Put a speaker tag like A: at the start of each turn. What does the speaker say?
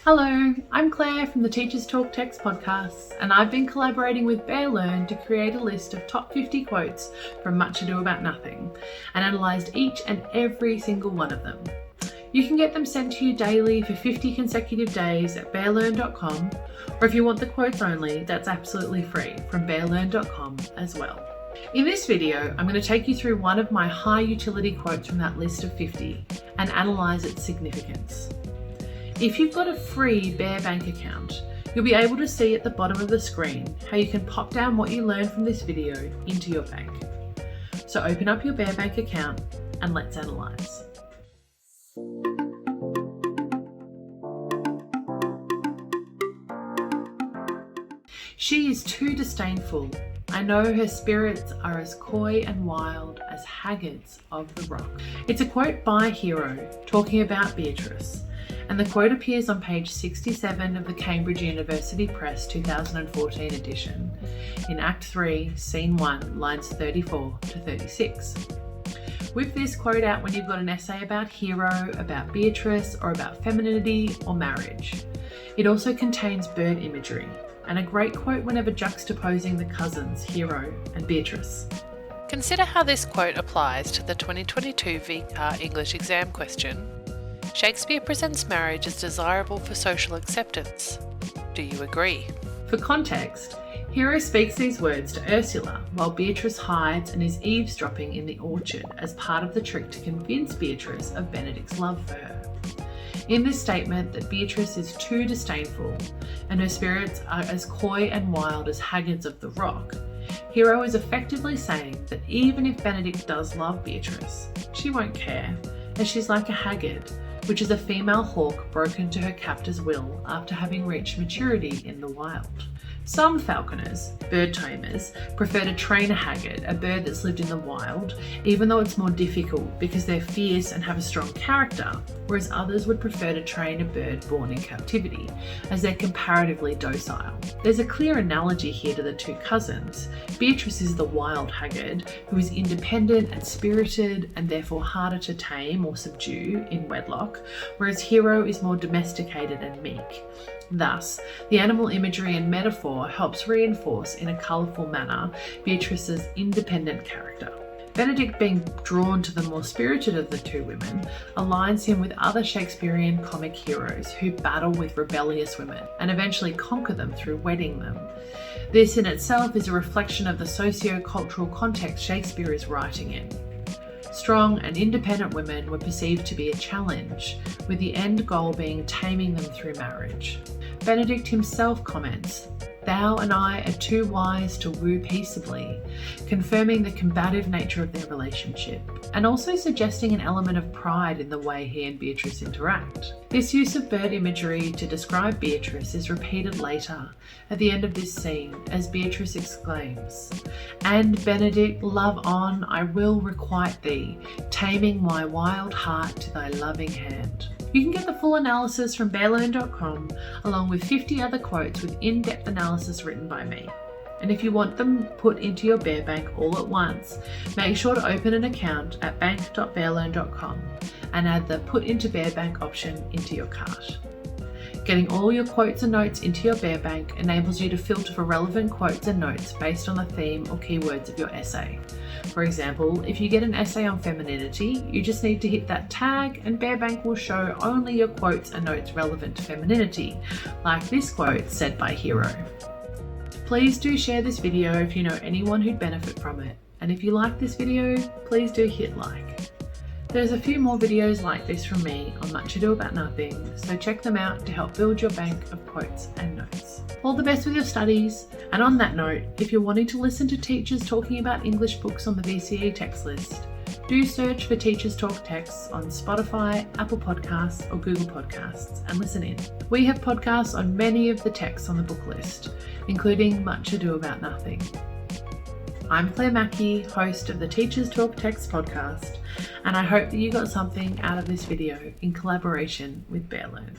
A: Hello, I'm Claire from the Teachers Talk Text podcasts, and I've been collaborating with Bear Learn to create a list of top 50 quotes from Much Ado About Nothing, and analysed each and every single one of them. You can get them sent to you daily for 50 consecutive days at bearlearn.com, or if you want the quotes only, that's absolutely free from bearlearn.com as well. In this video, I'm going to take you through one of my high utility quotes from that list of 50 and analyse its significance. If you've got a free Bear Bank account, you'll be able to see at the bottom of the screen how you can pop down what you learned from this video into your bank. So open up your Bear Bank account and let's analyse. She is too disdainful. I know her spirits are as coy and wild as haggards of the rock. It's a quote by Hero talking about Beatrice, and the quote appears on page 67 of the Cambridge University Press 2014 edition in Act 3, Scene 1, lines 34 to 36. Whip this quote out when you've got an essay about Hero, about Beatrice, or about femininity or marriage. It also contains bird imagery, and a great quote whenever juxtaposing the cousins, Hero and Beatrice.
B: Consider how this quote applies to the 2022 VCE English exam question. Shakespeare presents marriage as desirable for social acceptance. Do you agree?
A: For context, Hero speaks these words to Ursula while Beatrice hides and is eavesdropping in the orchard as part of the trick to convince Beatrice of Benedict's love for her. In this statement that Beatrice is too disdainful and her spirits are as coy and wild as haggards of the rock, Hero is effectively saying that even if Benedict does love Beatrice, she won't care, as she's like a haggard, which is a female hawk broken to her captor's will after having reached maturity in the wild. Some falconers, bird tamers, prefer to train a haggard, a bird that's lived in the wild, even though it's more difficult because they're fierce and have a strong character, whereas others would prefer to train a bird born in captivity, as they're comparatively docile. There's a clear analogy here to the two cousins. Beatrice is the wild haggard, who is independent and spirited and therefore harder to tame or subdue in wedlock, whereas Hero is more domesticated and meek. Thus, the animal imagery and metaphor helps reinforce in a colourful manner Beatrice's independent character. Benedict being drawn to the more spirited of the two women aligns him with other Shakespearean comic heroes who battle with rebellious women and eventually conquer them through wedding them. This in itself is a reflection of the socio-cultural context Shakespeare is writing in. Strong and independent women were perceived to be a challenge, with the end goal being taming them through marriage. Benedict himself comments, "Thou and I are too wise to woo peaceably," confirming the combative nature of their relationship, and also suggesting an element of pride in the way he and Beatrice interact. This use of bird imagery to describe Beatrice is repeated later, at the end of this scene, as Beatrice exclaims, "And Benedict, love on, I will requite thee, taming my wild heart to thy loving hand." You can get the full analysis from bearlearn.com, along with 50 other quotes with in-depth analysis written by me. And if you want them put into your Bear Bank all at once, make sure to open an account at bank.bearlearn.com and add the Put into Bear Bank option into your cart. Getting all your quotes and notes into your Bear Bank enables you to filter for relevant quotes and notes based on the theme or keywords of your essay. For example, if you get an essay on femininity, you just need to hit that tag and Bear Bank will show only your quotes and notes relevant to femininity, like this quote said by Hero. Please do share this video if you know anyone who'd benefit from it, and if you like this video, please do hit like. There's a few more videos like this from me on Much Ado About Nothing, so check them out to help build your bank of quotes and notes. All the best with your studies, and on that note, if you're wanting to listen to teachers talking about English books on the VCE text list, do search for Teachers Talk Texts on Spotify, Apple Podcasts or Google Podcasts and listen in. We have podcasts on many of the texts on the book list, including Much Ado About Nothing. I'm Clare Mackie, host of the Teachers Talk Text podcast, and I hope that you got something out of this video in collaboration with Bear Learn.